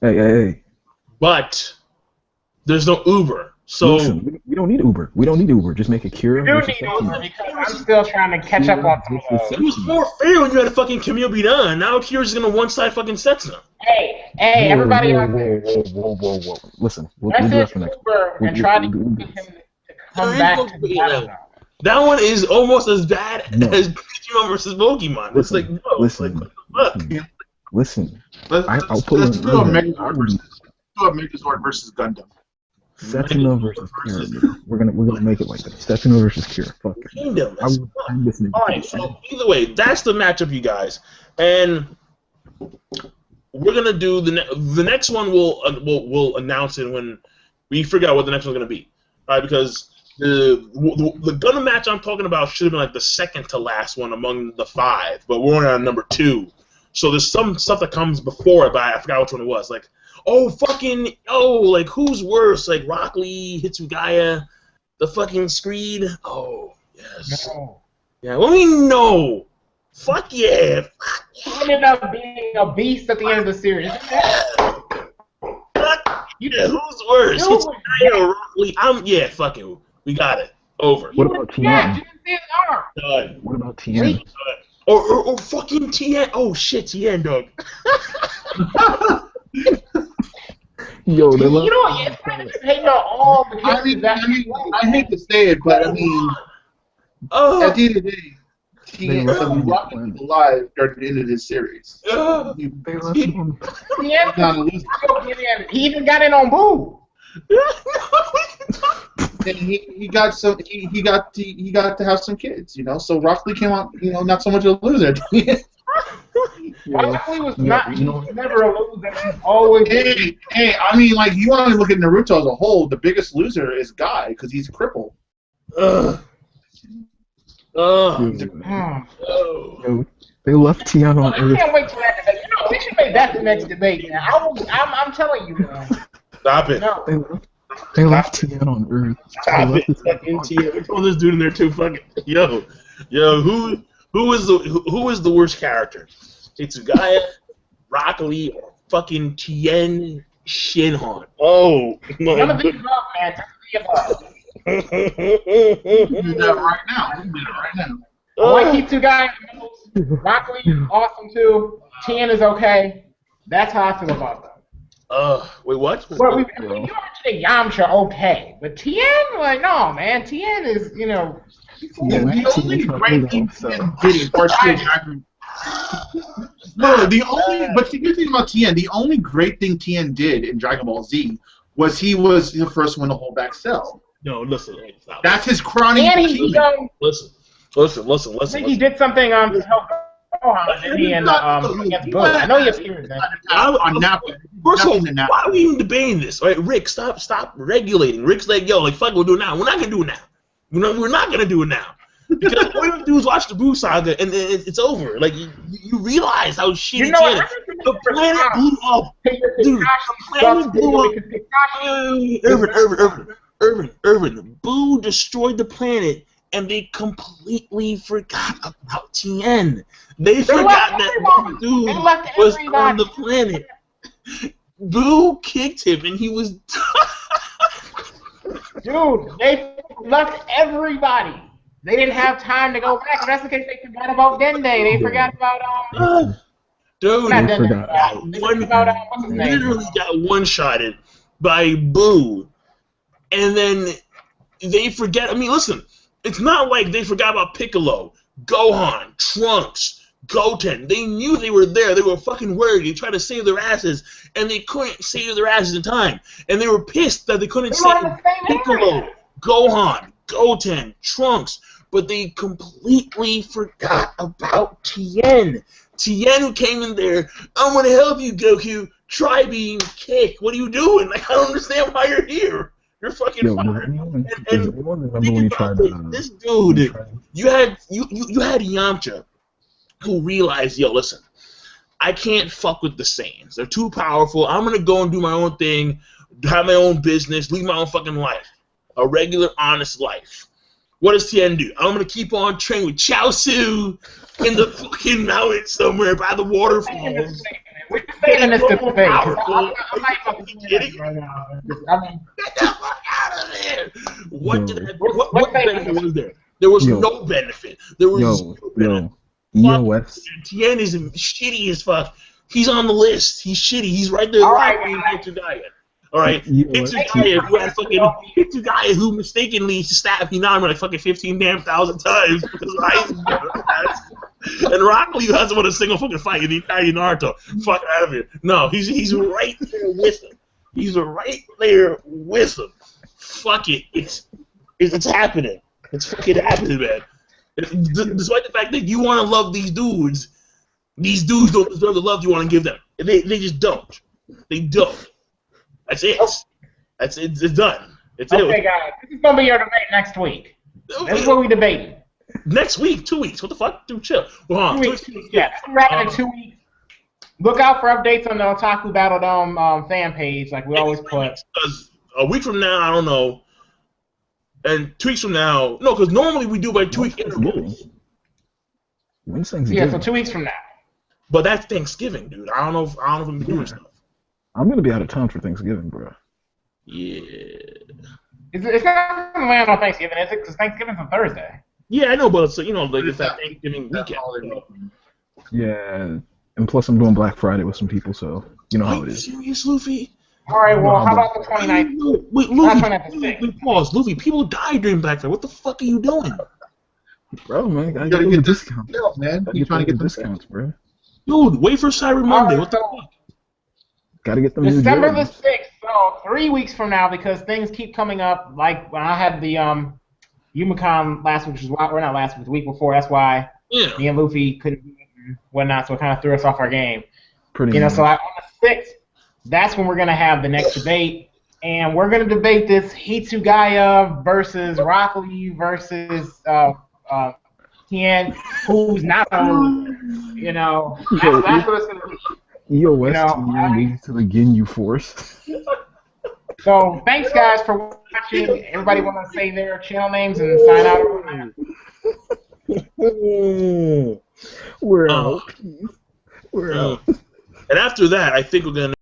Hey. But there's no Uber. So Listen, we don't need Uber. We don't need Uber. Just make a Kira. We do versus need Setsuna. Uber because I'm still trying to catch up on some of it those. was more fair when you had a fucking Camille Bidan. Now Kira's gonna one-side fucking Setsuna. Hey, Whoa, everybody whoa, out there. whoa. Listen, we'll do that Message for next. Uber and try to get him to come back to the battle. That one is almost as bad No. as Digimon versus Pokemon. It's like, no, listen, like, what the fuck? listen. Let's I'll put let's it do a in there. Megazord versus Gundam. Setsuna versus Kira. Bro. We're gonna make it like that. Setsuna versus Kira. Fuck it. Kingdom. I'm listening. Alright, so either way, that's the matchup, you guys. And we're gonna do the next one. We'll announce it when we figure out what the next one's gonna be. All right, because the Gundam match I'm talking about should have been like the second to last one among the 5, but we're only on number 2. So there's some stuff that comes before it, but I forgot which one it was. Like, like who's worse? Like Rock Lee, Hitsugaya, the fucking Screed. Oh yes. No. Yeah. Well, we know. Fuck yeah. He ended up being a beast at the end of the series. Yeah, who's worse? Dude. Hitsugaya or Rock Lee? Fuck it. We got it. Over. What about Yeah, Tien? you didn't see his arm. Done. What about Tien? Or fucking Tien. Oh shit, Tien, dog. Yo, they You know, it's kind of just hating on all the characters I hate to say it, but I mean, at the end of the day, Tien left him on the was planet. alive during the end of this series. They left him on He even got in on Boo. And he got to have some kids, you know. So Rock Lee came out, you know, not so much a loser at the end. Rock Lee was not. you know- He's never a loser. He's always. Hey, I mean, like, you want to look at Naruto as a whole, the biggest loser is Guy, because he's crippled. Yo, they left Tien on I Earth. can't wait till that debate. You know, we should make that the next debate. Now. I'm telling you, man. Stop it. No. They left Tien on Earth. Stop They it. left Fucking Tien. Throw this dude in there too. Fucking yo. Who is the worst character? Hitsugaya, Rock Lee, or fucking Tien Shinhan? Oh None my of these up, man. We can do that right now. We can do that right now. I like you two guys. Rock Lee is awesome too. Tien is okay. That's how I feel about them. Wait, what? But you mentioned Yamcha, okay, but Tien, like, no, man. Tien is, you know. The only great thing Tien did in Part 2 Dragon. No, but the good thing about Tien, the only great thing Tien did in Dragon Ball Z was he was the first one to hold back Cell. No, listen. Stop. That's his crowning And he, achievement. Listen. I think he did something to help Gohan, didn't he, against Boo. I know he appeared then. On Nappa. First of all, Nothing to Nappa. why are we even debating this? All right, Rick, stop regulating. Rick's like, yo, like, fuck, we'll do it now. We're not gonna do it now. We're not gonna do it now. Because all we have to do is watch the Boo saga, and then it's over. Like, you realize how shitty You know what? it is. The planet blew up. Dude, the planet blew up. Irvin. Boo destroyed the planet, and they completely forgot about Tien. They forgot that dude was on the planet. Boo kicked him, and he was. Dude, they left everybody. They didn't have time to go back. If that's the case, they forgot about Dende. They forgot about Dude, not They Dende. forgot. They forgot about what's his name? literally got one-shotted by Boo, and then they forget. I mean, listen, it's not like they forgot about Piccolo, Gohan, Trunks, Goten. They knew they were there. They were fucking worried. They tried to save their asses, and they couldn't save their asses in time. And they were pissed that they couldn't They were save in the same Piccolo, area. Gohan, Goten, Trunks, but they completely forgot about Tien. Tien, who came in there, I'm gonna help you, Goku. Try being kicked. What are you doing? Like, I don't understand why you're here. You're fucking Yo, fired. does anyone remember Think when he about tried this when he dude. You had Yamcha, who realized, yo, listen, I can't fuck with the Saiyans. They're too powerful. I'm gonna go and do my own thing, have my own business, lead my own fucking life, a regular, honest life. What does Tien do? I'm gonna keep on training with Chaozu in the fucking mountains somewhere by the waterfalls. We're staying in this debate. I'm not Are you kidding? right now. I mean, Get the fuck out of there! What what benefit was there? There was no benefit. There was zero benefit. EOS. Tien is shitty as fuck. He's on the list. He's shitty. He's right there. All right, Hitsugaya. All right, Hitsugaya, who had fucking Hitsugaya, who mistakenly stabbed Hinami like fucking 15,000 times because and Rock Lee doesn't want a single fucking fight in the entire Naruto. Fuck out of here. No, he's right there with him. He's right there with him. Fuck it. It's happening. It's fucking happening, man. Despite the fact that you want to love these dudes don't deserve the love you want to give them. They just don't. They don't. That's it. That's it. It's done. Okay, guys. This is going to be your debate next week. This is what we debating. Next week, 2 weeks. What the fuck? Dude, chill. Well, 2 weeks. Yeah, wrapping in 2 weeks. Look out for updates on the Otaku Battle Dome fan page, like we always put. A week from now, I don't know. And 2 weeks from now, no, because normally we do by 2 week intervals. When's Thanksgiving? Yeah, so 2 weeks from now. But that's Thanksgiving, dude. I don't know if I'm gonna be doing stuff. I'm gonna be out of town for Thanksgiving, bro. Yeah. It's not going to land on Thanksgiving, is it? Because Thanksgiving's on Thursday. Yeah, I know, but it's like it's that Thanksgiving weekend. Yeah, and plus I'm doing Black Friday with some people, so you know how it Are you is. serious, Luffy? All right, well, how about the 29th? Wait, Luffy, pause. Luffy, people died during Black Friday. What the fuck are you doing? Bro, man, You gotta get discounts. discounts, man. Gotta You get trying to get discounts, bro. Dude, wait for Cyber Monday. What the fuck? Gotta get them. December the 6th, so 3 weeks from now, because things keep coming up. Like when I had the Yumicon last week, which is why, or not last week, the week before. That's why me and Luffy couldn't do it and whatnot, so it kind of threw us off our game. Pretty much. So on the 6th, that's when we're gonna have the next debate, and we're gonna debate this Hitsugaya versus Rock Lee versus Tien, who's not on. That's what it's gonna be. EOS leads to the Ginyu Force. So thanks guys for watching. Everybody want to say their channel names and sign out. We're out. We're out. And after that, I think we're gonna